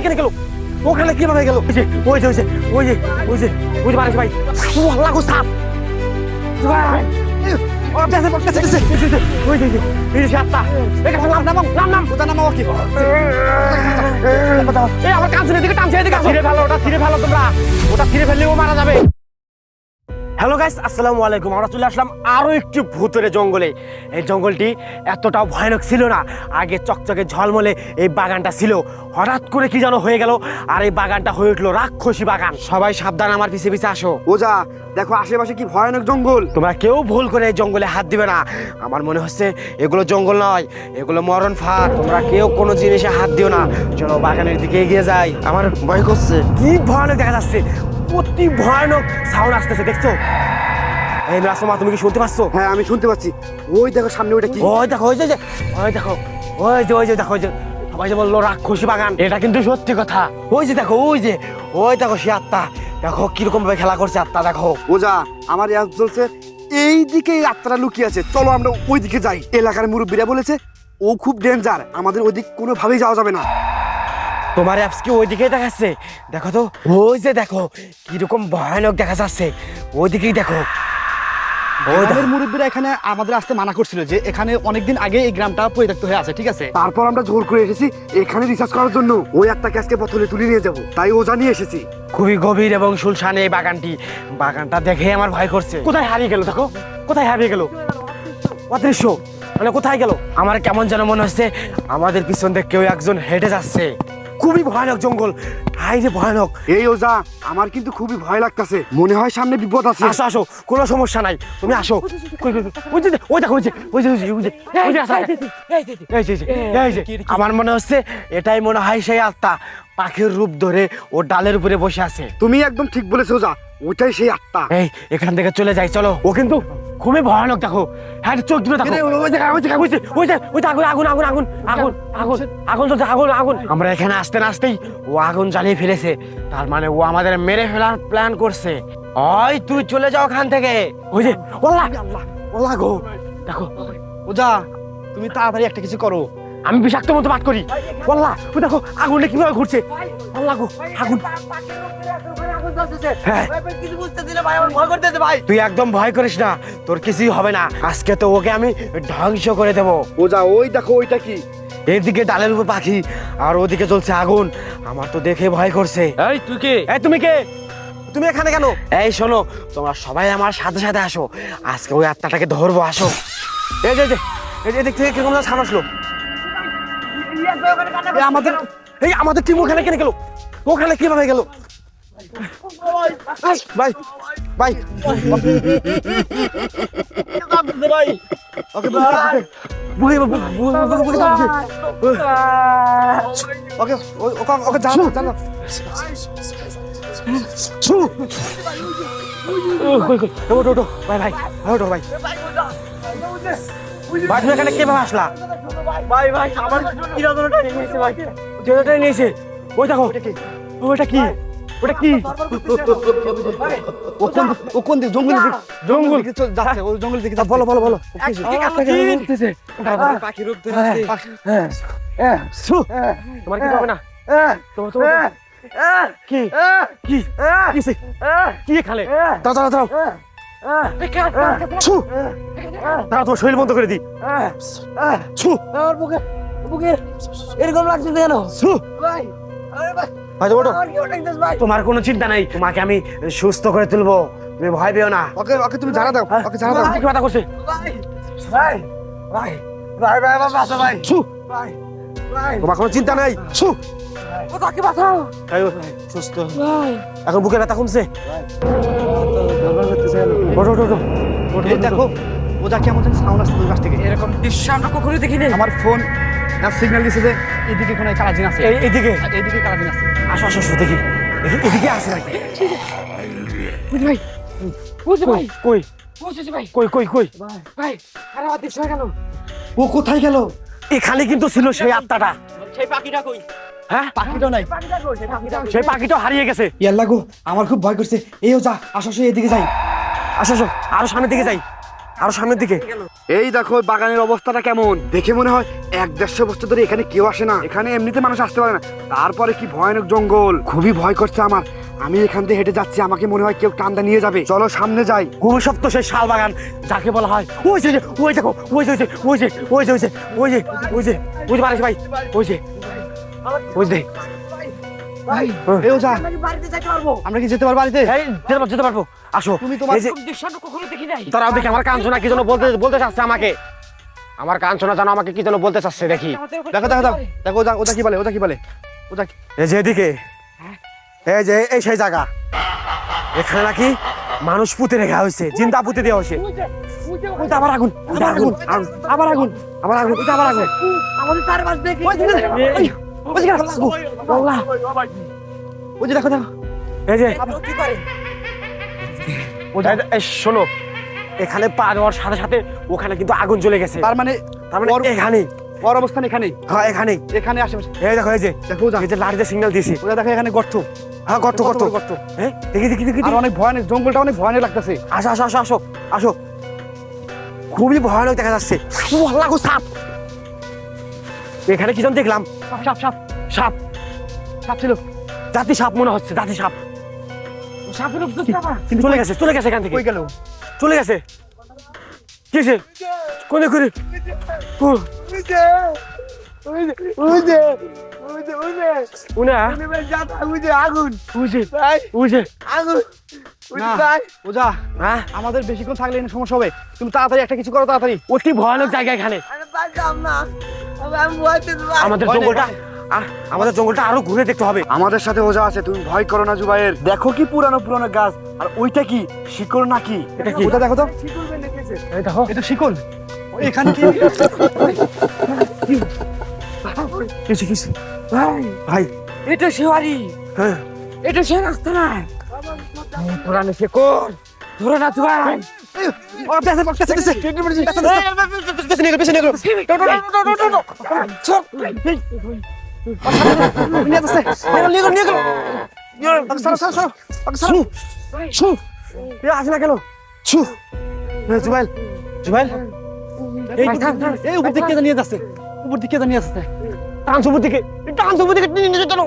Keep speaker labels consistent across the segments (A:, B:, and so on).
A: কেন গেল? ওখানে কিভাবে গেল? ওই যে ওই যে ওই যে ওই যে ওই যে মারিস ভাই, আল্লাহ গো সাপ ভাই, ও পেছে পেছে ওই যে এই যে আত্মা, এখানে নাম ওটা নাম কি? এই আমার কাছে এদিকে টানছে, এদিকে ছিঁড়ে ফেলো, ওটা ছিঁড়ে ফেলো তোমরা, ওটা ছিঁড়ে ফেললে ও মারা যাবে। হ্যালো গাইস, আসসালামু আলাইকুম। আমরা চলে আসলাম আরও একটি ভূতের জঙ্গলে। এই জঙ্গলটি এতটাও ভয়ানক ছিল না, আগে চকচকে ঝলমলে এই বাগানটা ছিল, হঠাৎ করে কি যেন হয়ে গেল আর এই বাগানটা হয়ে উঠলো রাক্ষসী বাগান। সবাই সাবধান, আমার পিছে পিছে আসো।
B: ওজা দেখো আশেপাশে কি ভয়ানক জঙ্গল।
A: তোমরা কেউ ভুল করে এই জঙ্গলে হাত দিবে না, আমার মনে হচ্ছে এগুলো জঙ্গল নয়, এগুলো মরণ ফাঁদ। তোমরা কেউ কোনো জিনিসে হাত দিও না, চলো বাগানের দিকে এগিয়ে যাই।
B: আমার ভয় করছে।
A: কি ভয়ানক দেখা যাচ্ছে, অতি ভয়ানক সাউন্ড আসতেছে, দেখছো? এই রাসমা, তুমি কি শুনতে পাচ্ছ?
B: হ্যাঁ আমি শুনতে পাচ্ছি। ওই দেখো সামনে ওটা কি?
A: ওই দেখো ওই যে ওই দেখো ওই যে ওই যে দেখো ওই যে সবাই যে বললো রাক্ষসী বাগান, এটা কিন্তু সত্যি কথা। ওই যে দেখো ওই যে ওই দেখো সে আত্মা, দেখো কিরকম ভাবে খেলা করছে আত্মা, দেখো।
B: ওজা আমার ইয়াদ চলছে, এই দিকে আত্মাটা লুকিয়ে আছে, চলো আমরা ওই দিকে যাই। এলাকার মুরব্বীরা বলেছে ও খুব ডেঞ্জার, আমাদের ওই দিক কোনোভাবেই যাওয়া যাবে না।
A: তোমার অ্যাপস কি ওই দিকেই দেখাচ্ছে? দেখো তো, ওই যে দেখো কিরকম ভয়ানক দেখা যাচ্ছে, ওই দিকেই দেখো।
C: আমাদের মুরব্বীরা এখানে আমাদের আসতে মানা করছিল যে এখানে অনেকদিন আগে এই গ্রামটা পরিত্যক্ত হয়ে আছে, ঠিক আছে?
B: তারপর আমরা জোর করে এসেছি এখানে রিসার্চ করার জন্য, ওই আত্মাকে আজকে বোতলে তুলে নিয়ে যাবো, তাই ওজা নিয়ে এসেছি।
A: খুবই গভীর এবং শুনশান এই বাগানটি, বাগানটা দেখে আমার ভয় করছে। কোথায় হারিয়ে গেল? দেখো কোথায় হারিয়ে গেল, অদৃশ্য, মানে কোথায় গেল? আমার কেমন যেন মনে হচ্ছে আমাদের পিছন থেকে কেউ একজন হেঁটে যাচ্ছে। খুবই ভয়ানক জঙ্গল, হাই রে ভয়ানক।
B: এই ওজা আমার কিন্তু খুবই ভয় লাগতেছে, মনে হয় সামনে বিপদ আছে।
A: আসো আসো, কোনো সমস্যা নাই, তুমি আসো। ওই যে ওই দেখো ওই যে ওই যে ওই যে ওই যে ওই যে আসো। এই যে এই যে আমার মনে হচ্ছে এটাই মনে হয় সেই আত্মা, পাখির রূপ ধরে ও ডালের উপরে বসে আছে।
B: তুমি একদম ঠিক বলেছো ওজা, ওইটাই সেই আত্মা।
A: এই এখান থেকে চলে যাই, চলো। ও কিন্তু খুবই ভয়ানক, দেখো। হ্যাঁ চোখ দুটো দেখো, ওই যে ওই যে ওই যে ওই যে ওই যে আগুন আগুন আগুন আগুন আগুন আগুন আগুন চলছে, আগুন আগুন। আমরা এখানে আসতে না আসতেই ও আগুন জ্বালিয়ে ফেলেছে, তার মানে ও আমাদের মেরে ফেলার প্ল্যান করছে। ওই তুই চলে যাও এখান থেকে। ওই যে ওল্লা ওল্লা গো, দেখো।
C: ওজা তুমি তাড়াতাড়ি একটা কিছু করো।
A: আমি বিষাক্ত মতো পাঠ করি। ওল্লা ওই দেখো আগুনটা কিভাবে ঘুরছে, ওল্লা গো আগুন। হ্যাঁ তুই একদম ভয় করিস না, তোর কিছুই হবে না, আজকে তো ওকে আমি ধ্বংস করে দেবো।
B: ওজা ওই দেখো ওইটা কি?
A: এইদিকে ডালের উপর পাখি আর ওদিকে চলছে আগুন, আমার তো দেখে ভয় করছে।
D: এই তুই কে?
A: এই তুমি কে? তুমি এখানে কেন? এই শোনো, তোমরা সবাই আমার সাথে সাথে আসো, আজকে ওই আত্মাটাকে ধরবো, আসো। এই যে এদিক থেকে কিরকম সামনে আসলো। আমাদের এই আমাদের টিম ওখানে কেন গেল? ওখানে কিভাবে গেল? ভাই ভাই ওকে
B: ওকে ওকে জানো জানো।
A: ভাই ভাই ওটো ভাই ভাই, তুমি এখানে কিভাবে আসলা?
D: ভাই ভাই আমার কিরাদনটা নিয়েছে ভাই।
A: যেটা নিয়েছে ওই দেখো, ওটা কি? ওটা কি?
C: ও কোন দিকে? জঙ্গল
A: জঙ্গল
C: যাচ্ছে, ও জঙ্গল দিকে
A: বলো বলো বলো।
D: পাখির রূপ ধরে আসছে।
A: তোমার কি হবে না? তোমার কি কি কিসে কি খালে? দাও দাও দাও দাও, তোমার শরীর বন্ধ করে দি।
D: আমার বুকের এরকম লাগছে কেন ভাই? আরে ভাই
A: ভাই ওটো,
D: আমার কি লাগতেছে ভাই?
A: তোমার কোনো চিন্তা নাই, তোমাকে আমি সুস্থ করে তুলবো, তুমি ভয় পেও না।
B: ওকে ওকে তুমি জানা দাও, ওকে জানা দাও।
A: কি কথা করছে?
D: ভাই ভাই ভাই ভাই ভাই আমার বাসা ভাই।
A: ছু,
D: ভাই ভাই
A: তোমার কোনো চিন্তা নাই। ছু,
D: ও তাকে বাঁচাও
A: এই সুস্থ,
D: ভাই।
A: এখন বুকের ব্যথা কমছে? ওটো ওটো ওটো
C: এই দেখো ওজা কেমন যেন সাউন্ড আসছে ওই পাশ থেকে।
D: এরকম দৃশ্য আমরা কখনোই দেখিনি।
C: আমার ফোন সিগন্যাল দিচ্ছে যে এদিকে কোনো কালাজিন আছে,
A: এইদিকে
C: এইদিকে কালাজিন আছে।
A: আসো আসো আসো, দেখি এদিকে আসে নাকি?
D: ভাই বুঝছি ভাই,
A: কই
D: বুঝছি ভাই।
A: কই কই কই?
D: ভাই আরে আমার দৃশ্য কেন?
B: ও কোথায় গেল?
A: এখানে কিন্তু ছিল সেই আত্মাটা।
D: সেই পাখিটা কই?
A: হ্যাঁ
C: পাখিটাও নাই।
D: পাখিটা কই? সেই পাখিটা
A: সেই পাখিটা হারিয়ে গেছে।
B: ইয়াল্লা গো আমার খুব ভয় করছে। এই ওজা আসো আসো এদিকে যাই।
A: আসো আসো, আরো সামনের দিকে যাই, আরো সামনের দিকে।
B: এই দেখো বাগানের অবস্থাটা কেমন, দেখে মনে হয় 1-150 বছর ধরে এখানে কেউ আসে না। এখানে এমনিতে মানুষ আসতে পারে না, তারপরে কি ভয়ানক জঙ্গল, খুবই ভয় করছে আমার। আমি এখান থেকে হেঁটে যাচ্ছি, আমাকে মনে হয় কেউ টান্দা নিয়ে যাবে। চলো সামনে যাই।
A: অভিশপ্ত তো সেই শাল বাগান যাকে বলা হয় ওই যে ওই দেখো ওই যে ওই যে ওই যে ওই যে ওই যে ওই যে ওই যে বাড়ি ভাই ওই যে ওই যে
C: এই ওঝা,
D: বাড়িতে যাইতে পারবো?
C: আমরা কি যেতে পারবো বাড়িতে?
A: এই যেতে পারবো আসো।
C: তুমি তোমার
A: এই যে
D: কখনো দেখি নাই।
A: তারাও দেখি আমার কাঞ্চনা কি যেন বলতে বলতে চাচ্ছে আমাকে, আমার কাঞ্চনা জানো আমাকে কি যেন বলতে চাচ্ছে দেখি।
C: দেখো দেখো দেখো দেখো ওঝা, ওঝা কি বলে, ওঝা কি বলে, ওঝা
A: এই যে এদিকে এই যে এই সেই জায়গা, এখানে নাকি মানুষ পুঁতে রেখা হয়েছে, জিন্দা পুঁতে দেওয়া হয়েছে। ওইটা আবার আগুন, আবার আগুন, আবার আগুন, আবার আগুন, ওইটা আবার আগুন।
D: আমাদের চারপাশ দেখি।
C: ওই যে দেখো দেখো
A: এই যে
D: কি করে?
A: এই শোনো, এখানে পা দেওয়ার সাথে সাথে ওখানে কিন্তু আগুন জ্বলে গেছে।
C: তার মানে
A: এখানে
C: ওর অবস্থান এখানেই,
A: হ্যাঁ এখানে
C: এখানে আশেপাশে।
A: এই দেখো এই যে
C: দেখো ওঝা,
A: এই যে লাড়িতে সিগন্যাল দিয়েছি,
C: ওঝা দেখো এখানে গর্ত,
A: হ্যাঁ গর্ত গর্ত
C: গর্ত,
A: হ্যাঁ দেখি দেখি দেখি
C: আর অনেক ভয়ানক, জঙ্গলটা অনেক ভয়ানক লাগতেছে।
A: আসো আসো আসো আসো আসো, খুবই ভয়ানক দেখা যাচ্ছে। লাগো সাপ, এখানে কি যেন দেখলাম,
C: সাপ সাপ
A: সাপ
C: সাপ ছিল,
A: জাতি সাপ মনে হচ্ছে, জাতি সাপ।
D: সাপের উপর চাপা।
A: কিন্তু চলে গেছে এখান থেকে,
C: কই গেল?
A: চলে গেছে। কিসে কোনে করে
D: ওই যে ওই যে ওই যে ওই যে ওই যে
A: উনা
D: নেমে যাতা, ওই যে আগুন,
A: উজে
D: ভাই
A: উজে
D: আগুন, ওই যে
C: না।
D: ভাই।
C: ওঝা,
A: হ্যাঁ
C: আমাদের বেশিক্ষণ থাকলে এখানে সমস্যা হবে, তুমি তাড়াতাড়ি একটা কিছু করো, তাড়াতাড়ি।
A: অতি ভয়ানক জায়গা এখানে।
D: আরে বাঁচাম না, আমি ভয়তে ভাই।
A: আমাদের
C: ভয় নেই,
A: জঙ্গলটা
C: ভয় নেই।
A: আমাদের জঙ্গলটা আরো ঘুরে দেখতে হবে।
B: আমাদের সাথে ওঝা আছে, তুমি ভয় করো না জুবাইর। দেখো কি পুরানো পুরানো গাছ, আর ওইটা কি শিকড় নাকি?
A: এটা কি?
C: ওটা দেখো তো,
D: শিকল বেঁধে গেছে।
A: এই দেখো
C: এটা শিকল। এখানে কি?
A: কিছু কিছু
D: ভাই
A: ভাই,
D: এটা শেওয়ারি,
A: হ্যাঁ
D: এটা সে রাস্তা না, পুরানো শেকর ধরো না তো ভাই।
C: ও পেছে পেছে পেছে
A: পেছনে গেলো পেছনে গেলো।
C: নিয়ে যাচ্ছে,
A: নিয়ে গেলো নিয়ে গেলো।
C: সরো সরো সরো সরো।
A: ছু এ আসে না কেন? ছু জুবাইল জুবাইল
C: এই এই উপর দিকে নিয়ে যাচ্ছে, উপর দিকে নিয়ে যাচ্ছে।
A: টান সবুর দিকে, টান সবুর দিকে নিয়ে যেতে কেন?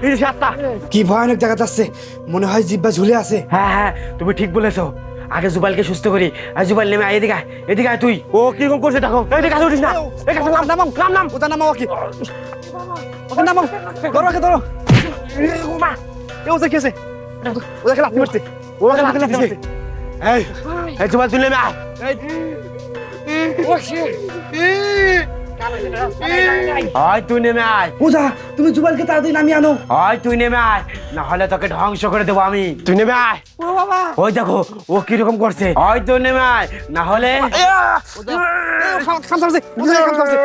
A: এই যে সাতটা।
B: কি ভয়ানক জায়গা যাচ্ছে, মনে হয় জিব্বা ঝুলে আছে।
A: হ্যাঁ হ্যাঁ তুমি ঠিক বলেছো, আগে জুবাইলকে সুস্থ করি। আর জুবাইল নেমে আয়, এদিকে আয়, এদিকে আয় তুই। ও কিরকম করছে দেখো, এই দিকে উঠিস না, এই কাছে নাম নাম নাম নাম।
C: ওটা নামাও কি, ওটা নামাও, ধরো ওকে ধরো।
A: মা
C: এ ওটা কি আছে? ওটাকে লাথি মারছে,
A: ও লাঠি মারছে। এই এই জুবাইল তুই নেমে আয়।
D: ও সে
A: হয় তুই নেমে আয়,
C: ওঝা তুমি জুবাইলকে তাড়াতাড়ি নামিয়ে আনো।
A: হয় তুই নেমে আয়, না হলে তোকে ধ্বংস করে দেবো আমি। তুই নেমে আয়।
D: ও বাবা,
A: ওই দেখো ও কিরকম করছে, হয় তুই নেমে আয়, না হলে
C: খামসামছে, ওঝা খামসামছে।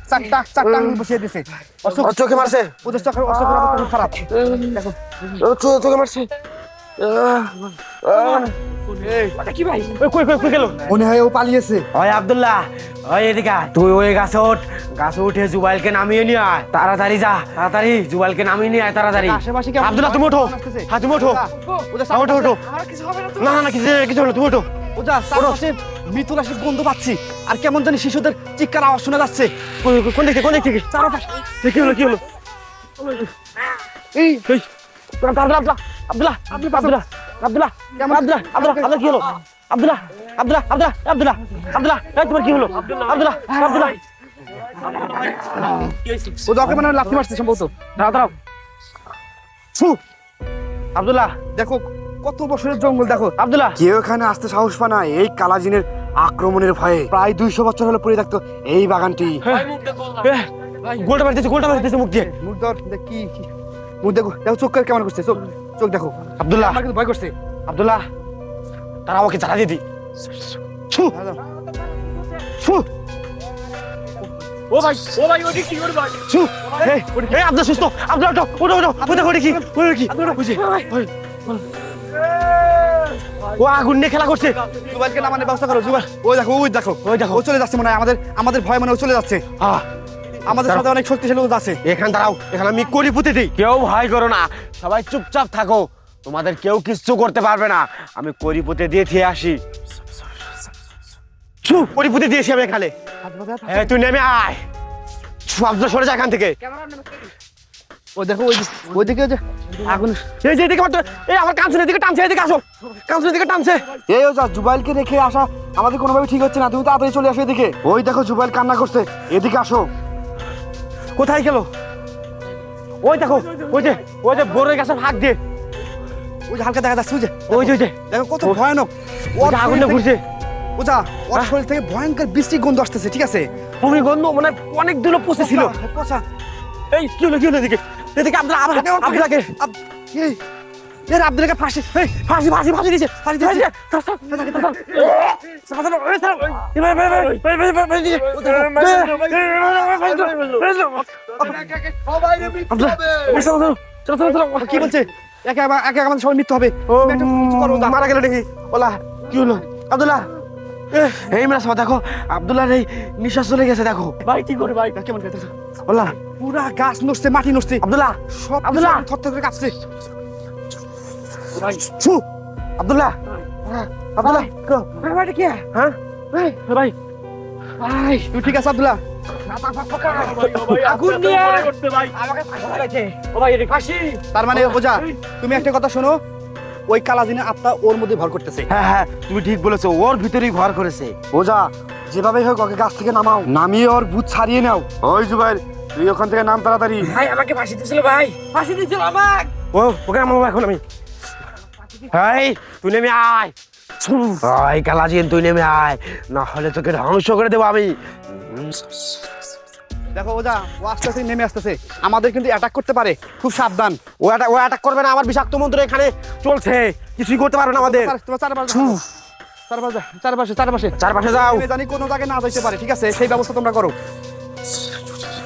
C: চারটা চারটা আঙুল বসিয়ে দিছে।
A: ওর চোখে মারছে,
C: ওদের চোখের অবস্থা খুব খারাপ। দেখো
A: চোখে মারছে।
D: কি ভাই?
A: কই কই কই গেল?
B: মনে হয় ও পালিয়েছে।
A: ওই আব্দুল্লাহ, ওই এদিকে আয়। তুই ওই গাছে ওঠ, গাছে উঠে জুবাইলকে নামিয়ে নিয়ে আয়। তাড়াতাড়ি যা, তাড়াতাড়ি জুবাইলকে নামিয়ে নিয়ে আয় তাড়াতাড়ি।
C: আশেপাশে কি
A: আব্দুল্লাহ তুমি ওঠো, হ্যাঁ তুমি ওঠো।
C: ওদের
A: হ্যাঁ, ওঠো ওঠো।
D: আমার কিছু হবে না তো?
A: না না না কিছু কিছু হলো, তুমি ওঠো।
C: ওঝা চারপাশে মৃত্যুলাশের গন্ধ পাচ্ছি, আর কেমন জানি শিশুদের চিৎকার আওয়াজ শোনা যাচ্ছে।
A: কোন দিকে কোন দিক থেকে?
C: চারপাশে
A: কি হলো কি হলো? এই এই আব্দুল্লাহ আব্দুল্লাহ আব্দুল্লাহ আব্দুল্লাহ আব্দুল্লাহ আব্দুল্লাহ আব্দুল্লাহ কি হলো? আব্দুল্লাহ আব্দুল্লাহ আব্দুল্লাহ আব্দুল্লাহ আব্দুল্লাহ এই তোমার কি হলো? আব্দুল্লাহ আব্দুল্লাহ
C: ওঝা ওকে মানে লাথি মারছে সম্ভবত।
A: দাঁড়াও দাঁড়াও। ছু আব্দুল্লাহ
C: দেখো কত বছরের জঙ্গল, দেখো
A: আব্দুল্লাহ
B: কেউ এখানে আসতে সাহস পায় না এই কালাজিনের আক্রমণের ভয়ে। প্রায় 200 বছর হলো পড়ে থাকতো এই বাগানটি।
A: গোলটা মারতেছে মুখ দিয়ে।
C: মুখ ধর, দেখ কি কি মুখ দেখো, দেখো চোখ কেমন করছে, চোখ চোখ দেখো।
A: আব্দুল্লাহ
C: আমার কিন্তু ভয় করছে।
A: আব্দুল্লাহ তারা আমাকে জ্বালা দিয়ে দি। ছু ছু
D: ও ভাই ওটি কি করে ভাই?
A: ছু এই এই আব্দুল্লাহ সুস্থ, আব্দুল্লাহ ওঠো ওঠো ওঠো ওঠো ওঠো কি ওঠো কি বুঝি ও আগুন নিয়ে খেলা করছে।
C: জুবাইলকে নামানোর ব্যবস্থা করো, জুবাইল ওই দেখো ওই দেখো
A: ওই দেখো
C: ও চলে যাচ্ছে মনে হয়, আমাদের ভয় মনে হয় ও চলে যাচ্ছে।
A: হ্যাঁ
C: আমাদের সাথে অনেক শক্তিশালী লোক আছে।
A: এখান দাঁড়াও, এখানে আমি করি পুঁতে দিই। কেউ ভয় করো না, সবাই চুপচাপ থাকো। তোমাদের কেউ কিচ্ছু করতে পারবে না। আমি করিপুতে দিয়ে খেয়ে আসি। করিপুতে দিয়েছি আমি এখানে। তুই নেমে আয়। আব্দুল্লাহ সরে যা এখান থেকে।
C: ওই দেখো ওইদিকে ওই যে আগুন।
A: এই যে এদিকে আমার কাঞ্চনের দিকে টানছে, এদিকে আসো। কাঞ্চনের দিকে টানছে।
B: এই ওজা জুবাইলকে রেখে আসা আমাদের কোনোভাবে ঠিক হচ্ছে না, তুমি তাড়াতাড়ি চলে আসো এদিকে। ওই দেখো জুবাইল কান্না করছে, এদিকে আসো।
A: কোথায় গেল? ওই দেখো, ওই যে বড়ই গাছের ফাঁক দিয়ে।
C: ওই যে হালকা দেখা যাচ্ছে,
A: ওই যে
C: দেখো কত ভয়ানক।
A: ওর আগুনটা ঘুরছে।
C: ওজা ওর শরীর থেকে ভয়ঙ্কর বৃষ্টি গন্ধ আসতেছে, ঠিক আছে?
A: তুমি গন্ধ মানে অনেক দূরে পৌঁছে ছিল।
C: পচা।
A: এই কি হলো এদিকে? এদিকে আব্দুল্লাহকে
C: এর আব্দুলকে ফাঁসি
A: ফাঁসি দিয়েছে।
C: কি বলছে? একে আমাদের সবাই মৃত্যু হবে।
A: মারা গেল নাকি? ওলা কি হলো আব্দুল্লাহ? এই মেরা সব দেখো, আব্দুল্লাহ এই নিঃশ্বাস চলে গেছে। দেখো
C: ভাই কি করে ভাই? কেমন খেতেছে?
A: ওলা
C: পুরা গাছ নড়ছে, মাটি নড়ছে।
A: আব্দুল্লাহ,
C: সব
A: আব্দুল্লাহ
C: থরথর করে কাঁপছে।
A: আব্দুল্লাহ, আব্দুল্লাহ
C: ভাই কি?
A: হ্যাঁ ভাই
C: ভাই তুই ঠিক আছে আব্দুল্লাহ?
A: আগুন নিয়ে
C: তার মানে ওজা তুমি একটা কথা শোনো, ওই কালাজিনের আত্মা ওর মধ্যে ভর করতেছে।
A: হ্যাঁ তুমি ঠিক বলেছো, ওর ভিতরেই ঘর করেছে।
B: ওজা যেভাবেই হোক ওকে গাছ থেকে নামাও, নামিয়ে ওর ভূত ছাড়িয়ে নাও। ওই জুবাইল তুই ওখান থেকে নাম তাড়াতাড়ি।
D: ভাই আমাকে ফাঁসি দিয়েছিল, ভাই ফাঁসি দিয়েছিল আমাকে।
A: ওকে নামাবো এখন আমি। এই তুই নেমে আয়। ওই কালাজিন তুই নেমে আয়, না হলে তোকে ধ্বংস করে দেবো আমি।
C: দেখো ওজা ও আস্তে আস্তে নেমে আসতেছে, আমাদের কিন্তু অ্যাটাক করতে পারে, খুব সাবধান।
A: ও অ্যাটাক করবে না, আমার বিষাক্ত মন্ত্র এখানে চলছে, কিছুই করতে পারবে না আমাদের।
C: তোমার চারপাশে
A: চারপাশে যাও।
C: আমি জানি কোনো জায়গায় না যাইতে পারে, ঠিক আছে? সেই ব্যবস্থা তোমরা করো।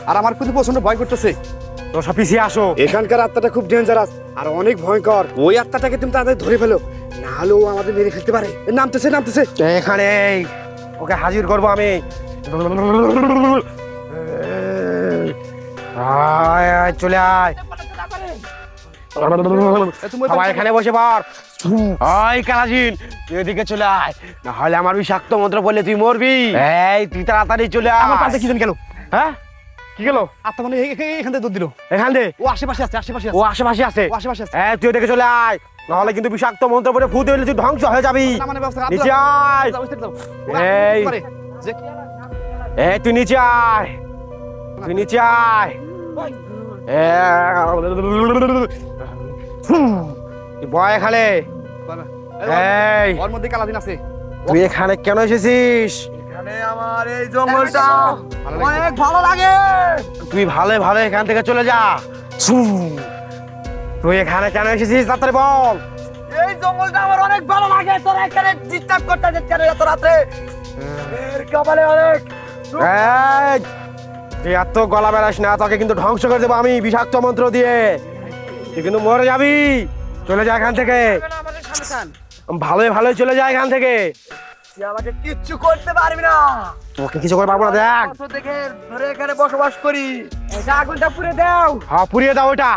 C: আর আমার কিন্তু প্রচন্ড ভয় করতেছে।
A: তো সব পিছিয়ে আসো।
B: এখানকার আত্মাটা খুব ডেঞ্জারাস আর অনেক ভয়ঙ্কর। ওই আত্মাটাকে তুমি তাড়াতাড়ি ধরে ফেলো, না হলে ও আমাদের মেরে ফেলতে পারে। নামতেছে
A: এখানে ওকে হাজির করবো আমি। আয় আয় চলে আয়। সবাই এখানে বসে পড়। ওই কালাজিন তুই এদিকে চলে আয়, না হলে আমার বিষাক্ত মন্ত্র বললে তুই মরবি। এই তুই তাড়াতাড়ি চলে আয়।
C: আমার পাশে কি জন গেল?
A: হ্যাঁ কি গেল?
C: আত্মা মানে এখান থেকে দুধ দিল।
A: এখান দে।
C: ও আশেপাশে আছে।
A: ও আশেপাশে আছে।
C: আছে।
A: তুই এদিকে চলে আয়, নাহলে কিন্তু বিষাক্ত মন্ত্র বলে ফুটে হলে তুই ধ্বংস হয়ে যাবি।
C: মানে ব্যবস্থা
A: নিচে আয়। এই তুই নিচে আয়, তুই নিচে আয়। তুই বয় এখানে। এই
C: ওর মধ্যে কালাদিন আছে।
A: তুই এখানে কেন এসেছিস?
D: এখানে আমার এই জঙ্গলটা অনেক ভালো লাগে।
A: তুই ভালো ভালো এখান থেকে চলে যা। তুই এখানে কেন এসেছিস তাড়াতাড়ি বল।
D: এই জঙ্গলটা আমার অনেক ভালো লাগে। তোরা এখানে ডিস্টার্ব করতে যাচ্ছিস এত রাতে। এর কপালে অনেক
A: এই, তুই এত গলা বেড়াস না, তোকে কিন্তু ধ্বংস করে দেবো আমি বিষাক্ত মন্ত্র দিয়ে। তুই কিন্তু মরে যাবি। চলে যা এখান থেকে,
D: আমাদের সাবধান।
A: ভালোই চলে যা এখান থেকে।
D: তুই আমাকে কিচ্ছু করতে পারবি না।
A: তোকে কিছু করে পারবো না। দেখ
D: বছর থেকে ধরে এখানে বসবাস করি। এটা আগুনটা পুড়ে দাও।
A: হ্যাঁ পুড়িয়ে দাও ওটা।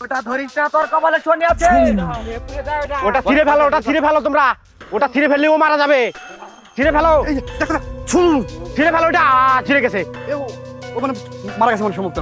D: ওটা ধরিস না, তোর কপালে শনি আছে। পুড়ে দাও এটা।
A: ওটা ছিঁড়ে ফেলো তোমরা। ওটা ছিঁড়ে ফেললে ও মারা যাবে। ছিঁড়ে ফেলো, ছিঁড়ে ফেলো ওটা। ছিঁড়ে গেছে।
C: ও মানে মারা গেছে মানে সমুক্ত।